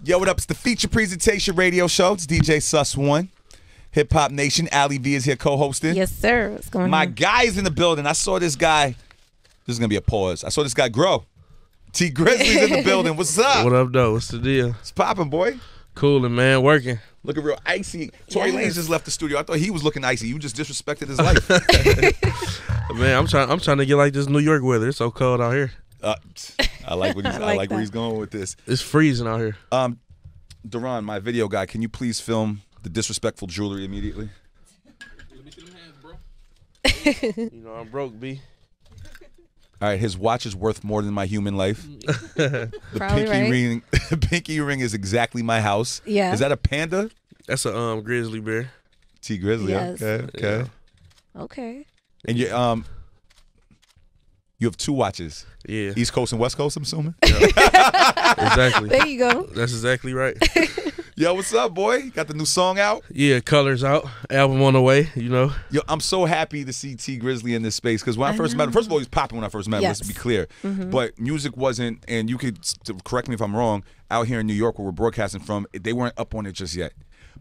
Yo, what up? It's the feature presentation radio show. It's DJ Sus1. Hip Hop Nation. Ali V is here co-hosting. Yes, sir. What's going on? My guy's in the building. I saw this guy. This is going to be a pause. I saw this guy grow. T Grizzly's in the building. What's up? What up, though? What's the deal? It's popping, boy. Coolin', man. Working. Looking real icy. Tory Lanez just left the studio. I thought he was looking icy. You just disrespected his life. Man, I'm trying to get like this New York weather. It's so cold out here. I like what he's. I like where he's going with this. It's freezing out here. Duran, my video guy, can you please film the disrespectful jewelry immediately? Let me see them hands, bro. You know I'm broke, B. All right, his watch is worth more than my human life. The Probably pinky right. ring, pinky ring is exactly my house. Yeah. Is that a panda? That's a grizzly bear. T Grizzly. Yes. Okay. Yeah. Okay. And you have two watches. Yeah. East Coast and West Coast, I'm assuming. Exactly. There you go. That's exactly right. Yo, what's up, boy? Got the new song out? Yeah, Colors out. Album on the way, you know. Yo, I'm so happy to see T Grizzly in this space because when I first met him, first of all, he was popping when I first met him, Yes. let's be clear. But music wasn't, and you could correct me if I'm wrong, out here in New York where we're broadcasting from, they weren't up on it just yet.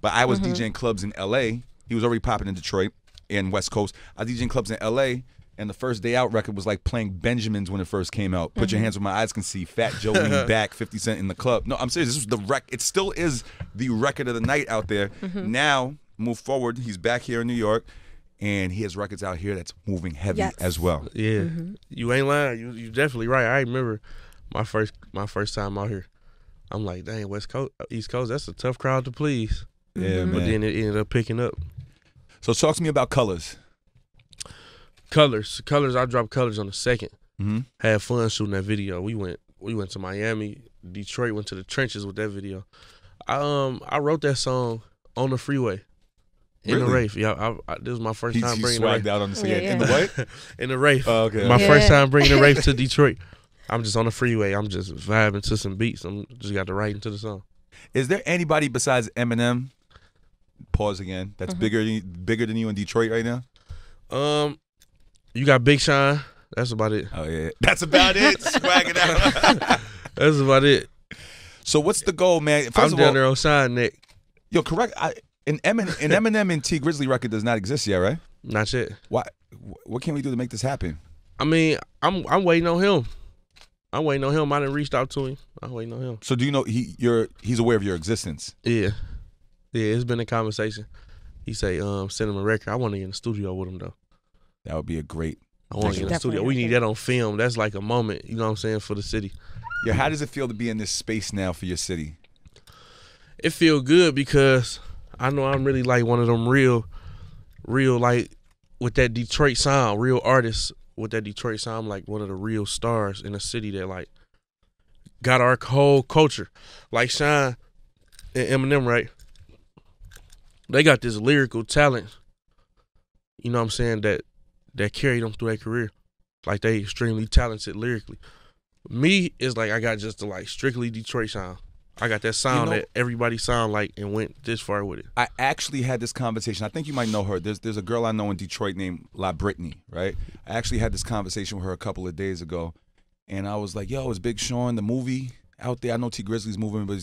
But I was DJing clubs in LA. He was already popping in Detroit and West Coast. I was DJing clubs in LA. And the first Day Out record was like playing Benjamins when it first came out. Put Your Hands Where My Eyes Can See, Fat Joe Lean Back, 50 Cent in the Club. No, I'm serious. This was the it still is the record of the night out there. Now, move forward. He's back here in New York, and he has records out here that's moving heavy as well. Yeah. You ain't lying. You definitely right. I remember my first time out here. I'm like, dang, West Coast, East Coast, that's a tough crowd to please. Yeah, man. But then it ended up picking up. So talk to me about Colors. Colors. I dropped Colors on the 2nd. Had fun shooting that video. We went to Miami, Detroit, went to the trenches with that video. I wrote that song on the freeway. In the Wraith. Yeah, this was my first time bringing the Wraith. Out on the in the what? In the Wraith. Oh, okay. My first time bringing the Wraith to Detroit. I'm just on the freeway. I'm just vibing to some beats. I'm just got to write into the song. Is there anybody besides Eminem, pause again, that's bigger than you in Detroit right now? You got Big Sean. That's about it. Oh, yeah. That's about it. Swagging out. That's about it. So what's the goal, man? I'm down there on Shine Neck. Yo, correct. An Eminem and T Grizzly record does not exist yet, right? Not yet. Why? What can we do to make this happen? I mean, I'm waiting on him. I done reached out to him. I'm waiting on him. So do you know he's aware of your existence? Yeah. Yeah, it's been a conversation. He say, send him a record. I want to get in the studio with him though. That would be a great. I want to get in the studio. We need that on film. That's like a moment, you know what I'm saying, for the city. Yeah, how does it feel to be in this space now for your city? It feel good because I know I'm really like one of them real like with that Detroit sound, real artists with that Detroit sound. I'm like one of the real stars in the city that like got our whole culture. Like Shine and Eminem, right? They got this lyrical talent, you know what I'm saying, that carried them through their career. Like they extremely talented lyrically. Me is like I got just the like strictly Detroit sound. I got that sound that everybody sound like and went this far with it. I actually had this conversation. I think you might know her. There's a girl I know in Detroit named La Brittany, right? I actually had this conversation with her a couple of days ago, and I was like, yo, is Big Sean the movie out there? I know T Grizzly's moving, but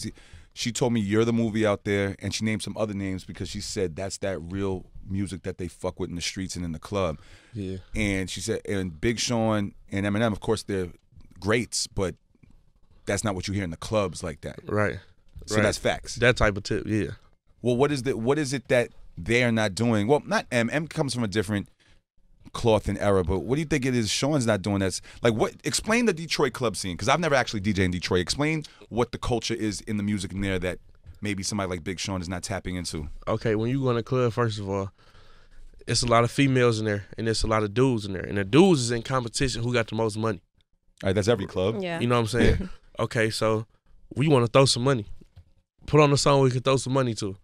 she told me you're the movie out there, and she named some other names because she said that's that real music that they fuck with in the streets and in the club. Yeah. And she said, and Big Sean and Eminem, of course, they're greats, but that's not what you hear in the clubs like that. Right. So that's facts. That type of tip, yeah. Well, what is it that they're not doing? Well, not M comes from a different cloth and era, but what do you think it is Sean's not doing that's like what? Explain the Detroit club scene, because I've never actually DJed in Detroit. Explain what the culture is in the music in there that maybe somebody like Big Sean is not tapping into. Okay, when you go in a club, first of all, it's a lot of females in there and there's a lot of dudes in there. And the dudes is in competition who got the most money. All right, that's every club. Yeah. You know what I'm saying? Okay, so we want to throw some money. Put on a song we can throw some money to.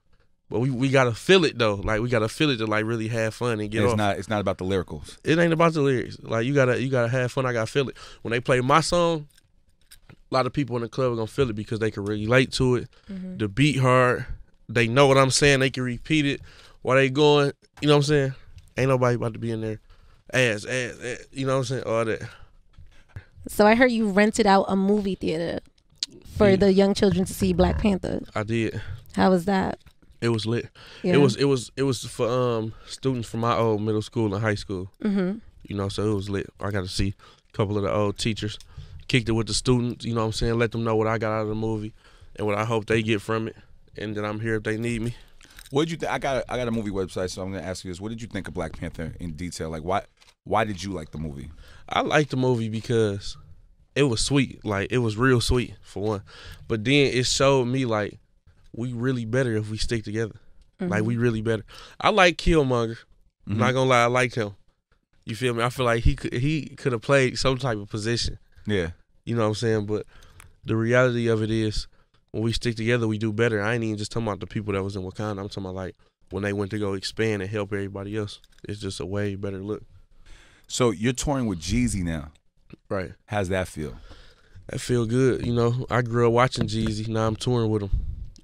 But we gotta feel it though. Like we gotta feel it to like really have fun and get off. It's not about the lyricals. It ain't about the lyrics. Like you gotta have fun. I gotta feel it. When they play my song, a lot of people in the club are gonna feel it because they can relate to it. The beat hard. They know what I'm saying. They can repeat it while they going. You know what I'm saying? Ain't nobody about to be in there ass. You know what I'm saying? All that. So I heard you rented out a movie theater. for the young children to see Black Panther? I did. How was that? It was lit. Yeah. It was for students from my old middle school and high school. Mm-hmm. You know, so it was lit. I got to see a couple of the old teachers, kicked it with the students. You know what I'm saying? Let them know what I got out of the movie and what I hope they get from it. And then I'm here if they need me. What did you think? I got a movie website, so I'm gonna ask you this. What did you think of Black Panther in detail? Like, why did you like the movie? I liked the movie because it was sweet. Like, it was real sweet, for one. But then it showed me, like, we really better if we stick together. Mm-hmm. Like, we really better. I like Killmonger. Mm-hmm. I'm not gonna lie, I liked him. You feel me? I feel like he could have played some type of position. Yeah. You know what I'm saying? But the reality of it is, when we stick together, we do better. I ain't even just talking about the people that was in Wakanda. I'm talking about, like, when they went to go expand and help everybody else. It's just a way better look. So you're touring with Jeezy now. Right. How's that feel? That feel good. You know, I grew up watching Jeezy. Now I'm touring with him.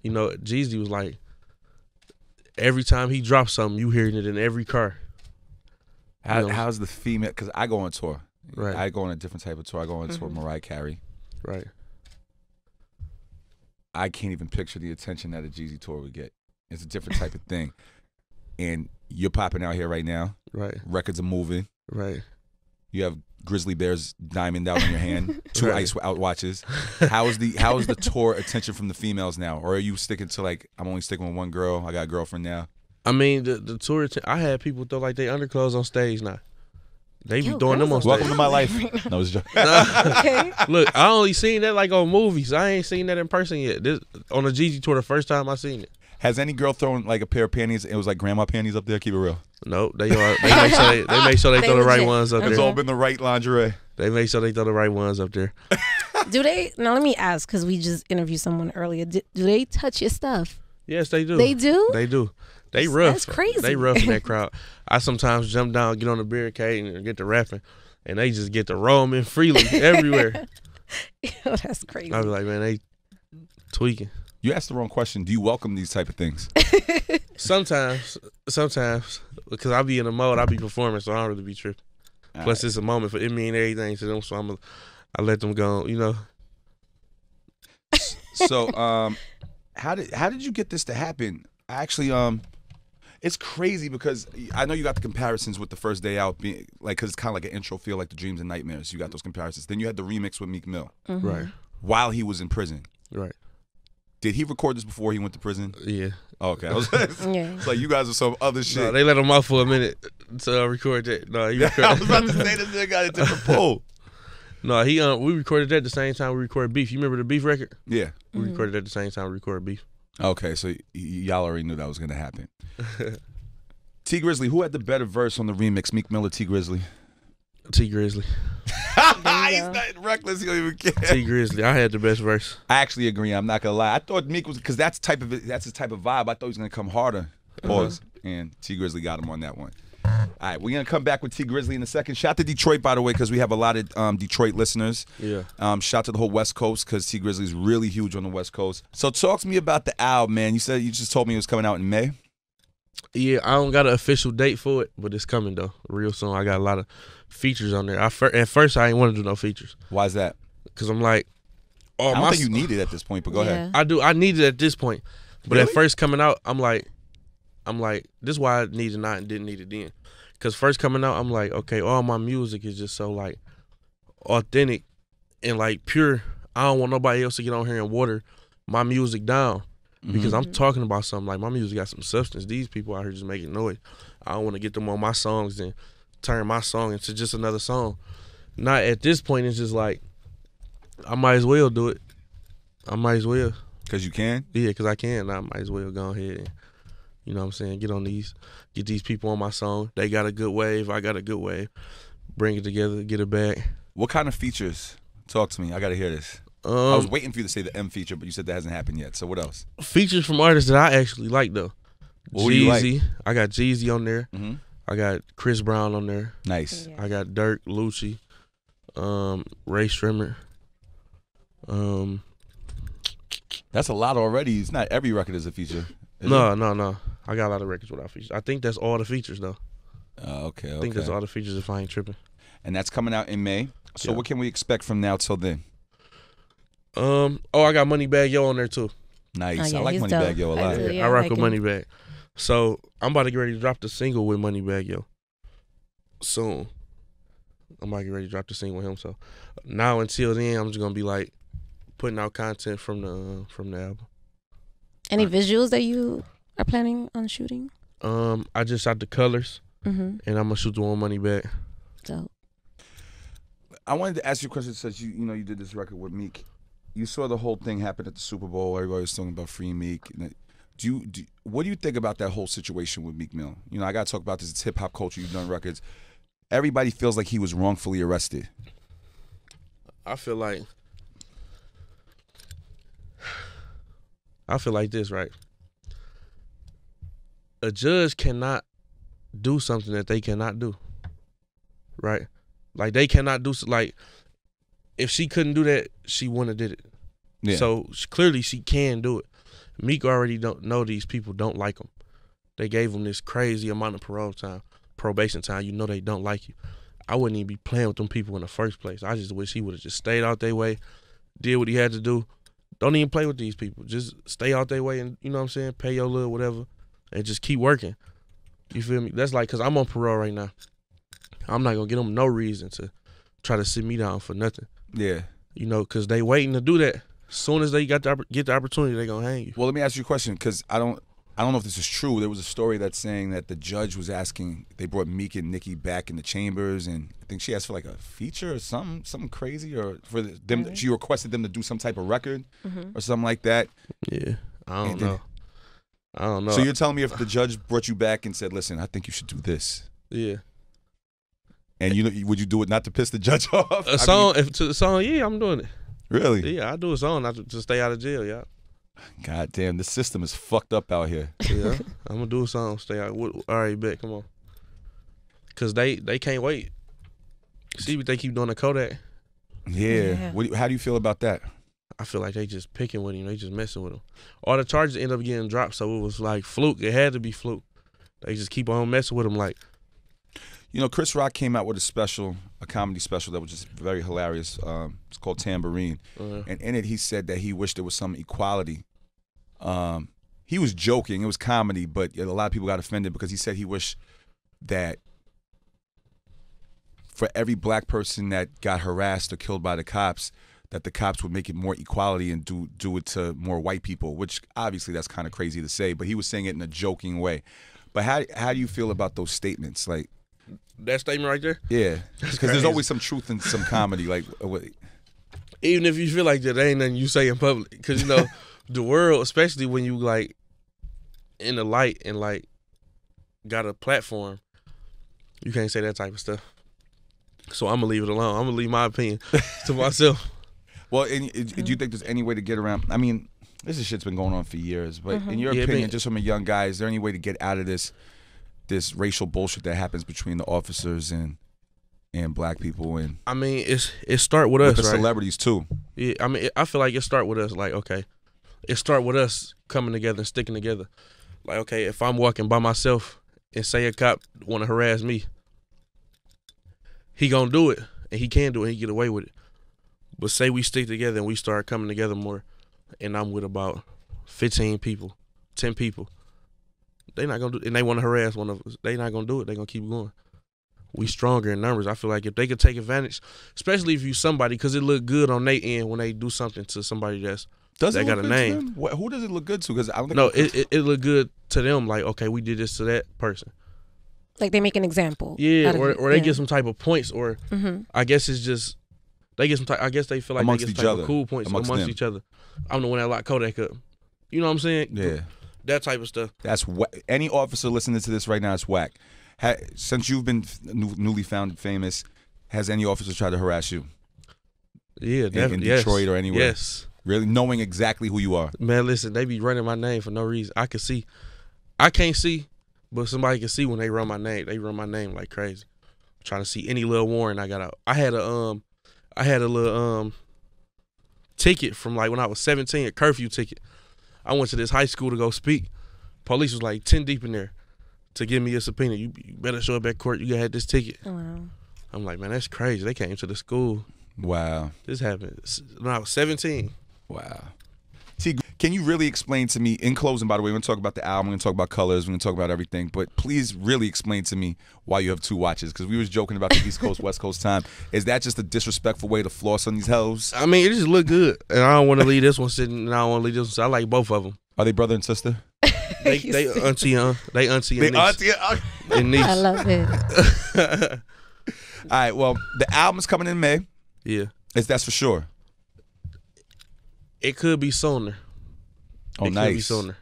You know, Jeezy was like, every time he drops something, you hearing it in every car. How's the female? Because I go on tour. Right. I go on a different type of tour. I go on tour with Mariah Carey. Right. I can't even picture the attention that a Jeezy tour would get. It's a different type of thing. And you're popping out here right now. Right. Records are moving. Right. You have Grizzly Bear's diamond out in your hand. 2 Right. ice out watches. How is the tour attention from the females now? Or are you sticking to, like, I'm only sticking with one girl. I got a girlfriend now. I mean, the tour, I had people throw like they underclothes on stage now. They be Yo, throwing them on girls stage. Welcome to my life. No, it's just Okay. Look, I only seen that like on movies. I ain't seen that in person yet. This on the Jeezy tour, the first time I seen it. Has any girl thrown like a pair of panties? It was like grandma panties up there. Keep it real. Nope, they make sure they throw the right legit. ones up It's there. all been the right lingerie. They make sure they throw the right ones up there. Do they? Now let me ask, because we just interviewed someone earlier. Do they touch your stuff? Yes, they do. They do? They do. They rough. That's crazy. They rough in that crowd. I sometimes jump down, get on the barricade, and get to rapping, and they just get to roaming freely everywhere. Yo, that's crazy. I be like, man, they tweaking. You asked the wrong question. Do you welcome these type of things? Sometimes, because I be in the mode, I be performing, so I don't really be tripping. Plus, it's a moment for it mean everything to them, so I let them go. You know. So, how did you get this to happen? Actually, it's crazy because I know you got the comparisons with the first day out, being like, because it's kind of like an intro feel, like the Dreams and Nightmares. You got those comparisons. Then you had the remix with Meek Mill, Right. while he was in prison. Right. Did he record this before he went to prison? Yeah. Oh, okay. Yeah. It's like you guys are some other shit. No, they let him off for a minute to record that. No, he I was recorded. about to say this nigga got a different pull. No, we recorded that the same time we recorded Beef. You remember the Beef record? Yeah. We recorded that the same time we recorded Beef. Okay, so y'all already knew that was gonna happen. T Grizzly, who had the better verse on the remix? Meek Mill or T Grizzly? T Grizzly. He's not reckless. He don't even care. T Grizzly. I had the best verse. I actually agree. I'm not gonna lie. I thought Meek was, because that's his type of vibe. I thought he was gonna come harder. Pause. And T Grizzly got him on that one. All right, we're gonna come back with T Grizzly in a second. Shout to Detroit, by the way, because we have a lot of Detroit listeners. Yeah. Shout to the whole West Coast, because T Grizzly's really huge on the West Coast. So talk to me about the album, man. You just told me it was coming out in May. Yeah, I don't got an official date for it, but it's coming though, real soon. I got a lot of features on there. At first, I ain't want to do no features Why is that? because I'm like, oh, I don't think you need it at this point, but go ahead. I do. I need it at this point, but Really? at first coming out, I'm like, this is why I needed it now and didn't need it then. Because first coming out, I'm like, okay, all my music is just so like authentic and like pure. I don't want nobody else to get on here and water my music down. Because I'm talking about something like my music got some substance. These people out here just making noise. I don't want to get them on my songs and turn my song into just another song. Not at this point. It's just like I might as well do it. I might as well. Because you can? Yeah, because I can. I might as well go ahead and, you know what I'm saying, get these people on my song. They got a good wave. I got a good wave. Bring it together, get it back. What kind of features? Talk to me. I got to hear this. I was waiting for you to say the M feature, but you said that hasn't happened yet. So what else? Features from artists that I actually like though. What do you like? Jeezy. I got Jeezy on there. Mm-hmm. I got Chris Brown on there. Nice. Yeah. I got Dirk, Lucci, Ray Strimmer. That's a lot already. It's not every record is a feature. Is No. it? I got a lot of records without features. I think that's all the features though. Okay. I think that's all the features if I ain't tripping. And that's coming out in May. So Yeah. what can we expect from now till then? I got Moneybagg Yo on there too. Nice. Oh, yeah, I like he's Moneybagg dope. Yo a I lot. do, yeah. I rock like with him. Moneybagg. So I'm about to get ready to drop the single with Moneybagg Yo soon. I'm about to get ready to drop the single with him. So now until then, I'm just gonna be like putting out content from the album. Any visuals that you are planning on shooting? I just shot the colors, Mm-hmm. and I'm gonna shoot the one Moneybagg. Dope. I wanted to ask you a question since you did this record with Meek. You saw the whole thing happen at the Super Bowl. Everybody was talking about free Meek. What do you think about that whole situation with Meek Mill? I got to talk about this. It's hip hop culture. You've done records. Everybody feels like he was wrongfully arrested. I feel like this, right? A judge cannot do something that they cannot do, right? Like they cannot do like if she couldn't do that, she wouldn't have did it. Yeah. So clearly she can do it. Meek already don't know these people don't like him. They gave him this crazy amount of probation time. You know they don't like you. I wouldn't even be playing with them people in the first place. I just wish he would have just stayed out their way, did what he had to do. Don't even play with these people. Just stay out their way and, you know what I'm saying, pay your little whatever and just keep working. You feel me? That's like, because I'm on parole right now. I'm not going to give them no reason to try to sit me down for nothing. Yeah. Because they waiting to do that. As soon as they get the opportunity, they going to hang you. Well, let me ask you a question because I don't know if this is true. There was a story that's saying that the judge was asking, they brought Meek and Nicki back in the chambers, and I think she asked for like a feature or something crazy, or for them. Mm-hmm. She requested them to do some type of record or something like that. Yeah, I don't know. I don't know. So you're telling me if the judge brought you back and said, "Listen, I think you should do this," Yeah. and would you do it not to piss the judge off? A song, to the song, yeah, I'm doing it. Really? Yeah, I do a song not to stay out of jail, yeah. God damn, the system is fucked up out here. Yeah, I'm gonna do a song, stay out. All right, bet, come on. Cause they can't wait. See what they keep doing to Kodak. Yeah. How do you feel about that? I feel like they just picking with him. They just messing with him. All the charges end up getting dropped, so it was like fluke. It had to be fluke. They just keep on messing with him like. Chris Rock came out with a comedy special that was just very hilarious. It's called Tambourine. And in it, he said that he wished there was some equality. He was joking. It was comedy, but a lot of people got offended because he said he wished that for every black person that got harassed or killed by the cops, that the cops would make it more equality and do it to more white people, which obviously that's kind of crazy to say, but he was saying it in a joking way. But how do you feel about those statements? Like, that statement right there? yeah, because there's always some truth in some comedy. Like, even if you feel like that, there ain't nothing you say in public. Because, the world, especially when you, like, in the light and, like, got a platform, you can't say that type of stuff. So I'm going to leave it alone. I'm going to leave my opinion to myself. Well, do you think there's any way to get around? I mean, this shit's been going on for years, but in your opinion, just from a young guy, is there any way to get out of this racial bullshit that happens between the officers and black people? And I mean, it start with us, the right? celebrities too. Yeah, I mean, I feel like it start with us. Like, okay, it start with us coming together and sticking together. Like, okay, if I'm walking by myself and say a cop want to harass me, he gonna do it, and he can do it, and he get away with it. But say we stick together and we start coming together more, and I'm with about 15 people, 10 people, they not gonna do it, and they want to harass one of us. They not gonna do it. They gonna keep going. We stronger in numbers. I feel like if they could take advantage, especially if you somebody, because it look good on their end when they do something to somebody that got a name. Who does it look good to? Because I don't think no, it look good to them. Like, okay, we did this to that person. Like they make an example. Yeah, or they get some type of points, or I guess it's just they get some type. I guess they feel like amongst they get each some type other, of cool points amongst each other. I'm the one that locked Kodak up. You know what I'm saying? Yeah, that type of stuff. That's any officer listening to this right now is whack. Since you've been newly found famous, has any officer tried to harass you? Yeah, definitely. In Detroit or anywhere? Yes. Really, knowing exactly who you are. Man, listen, they be running my name for no reason. I can see. I can't see, but somebody can see when they run my name. They run my name like crazy. I'm trying to see any little warrant I got out. I had a little ticket from like when I was 17, a curfew ticket. I went to this high school to go speak. Police was like 10 deep in there to give me a subpoena. You better show up at court. You had this ticket. Oh, wow. I'm like, man, that's crazy. They came to the school. Wow. This happened when I was 17. Wow. T, can you really explain to me, in closing, by the way, we're going to talk about the album, we're going to talk about colors, we're going to talk about everything, but please really explain to me why you have 2 watches, because we was joking about the East Coast, West Coast time. Is that just a disrespectful way to floss on these hoes? I mean, it just look good, and I don't want to leave this one sitting, and I don't want to leave this one. So I like both of them. Are they brother and sister? They auntie and niece. And niece. I love it. All right, well, the album's coming in May. Yeah. That's for sure. It could be sooner. Oh, it nice. Could be sooner.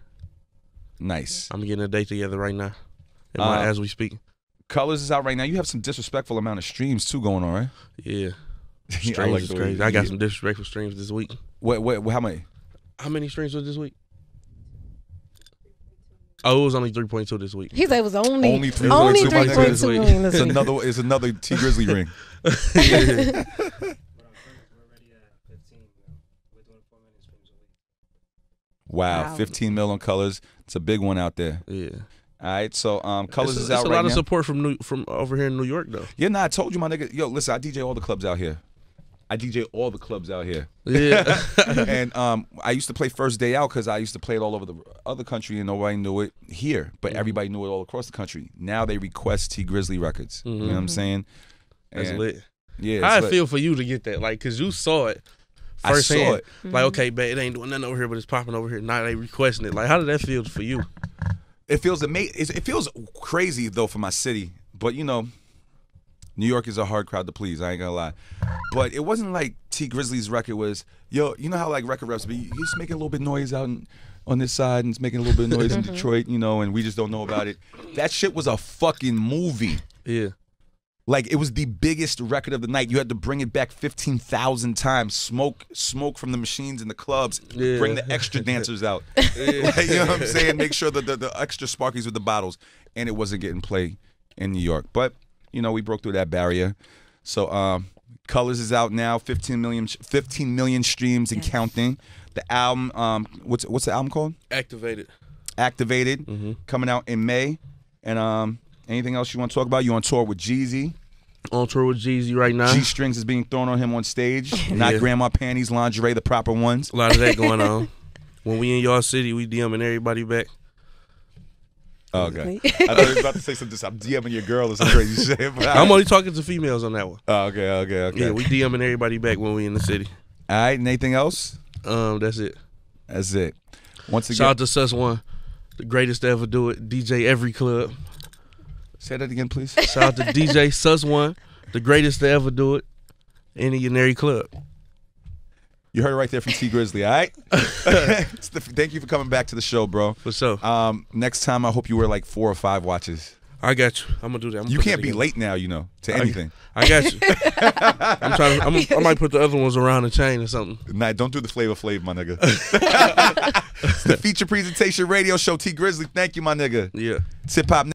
Nice. I'm getting a date together right now, as we speak. Colors is out right now. You have some disrespectful amount of streams too going on, right? Yeah. I Streams like is the way crazy. you- I got some disrespectful streams this week. What, how many? How many streams was this week? Oh, it was only 3.2 this week. He said it was only 3.2 3.2 this week. million this It's week. another T Grizzly ring. Yeah. Wow, 15 mil on colors. It's a big one out there. Yeah. All right, so colors is out It's a right lot now. of support from over here in New York though. Yeah, nah, I told you, my nigga. Yo, listen, I DJ all the clubs out here. Yeah. And I used to play First Day Out because I used to play it all over the other country and nobody knew it here, but everybody knew it all across the country. Now they request T Grizzly records. You know what I'm saying? That's And, lit. Yeah, How it's I lit. feel for you to get that, like, cause you saw it I firsthand. saw it. Like, okay, but it ain't doing nothing over here, but it's popping over here. Now they requesting it. Like, how did that feel for you? It feels amazing. It feels crazy though for my city, but you know, New York is a hard crowd to please. I ain't gonna lie, but it wasn't like T Grizzly's record was. Yo, you know how like record reps be, he's making a little bit of noise out on this side and it's making a little bit of noise in Detroit, you know, and we just don't know about it. That shit was a fucking movie. Yeah. Like it was the biggest record of the night. You had to bring it back 15,000 times. Smoke from the machines in the clubs. Yeah. Bring the extra dancers out. Like, you know what I'm saying? Make sure that the extra sparkies with the bottles, and it wasn't getting played in New York. But you know, we broke through that barrier. So Colors is out now. 15 million streams and counting. The album, what's the album called? Activated. Coming out in May. And anything else you want to talk about? You on tour with Jeezy? On tour with Jeezy right now. G-strings is being thrown on him on stage. Not grandma panties, lingerie, the proper ones. A lot of that going on. When we in y'all city, we DMing everybody back. Oh, okay. I thought you was about to say something. I'm DMing your girl or some crazy shit. But I'm only talking to females on that one. Oh, okay. Yeah, we DMing everybody back when we in the city. All right, and anything else? That's it. That's it. Once again, Shout out to Sus One, the greatest to ever do it. DJ every club. say that again, please. Shout out to DJ Sus One, the greatest to ever do it. Any and every club. You heard it right there from T Grizzly, all right? Thank you for coming back to the show, bro. For sure. Next time, I hope you wear like 4 or 5 watches. I got you. I'm gonna do that. You can't be late now, you know, to anything. I got you. I might put the other ones around the chain or something. Nah, don't do the Flavor Flav, my nigga. It's the feature presentation radio show. T Grizzly, thank you, my nigga. Yeah. It's Hip Hop.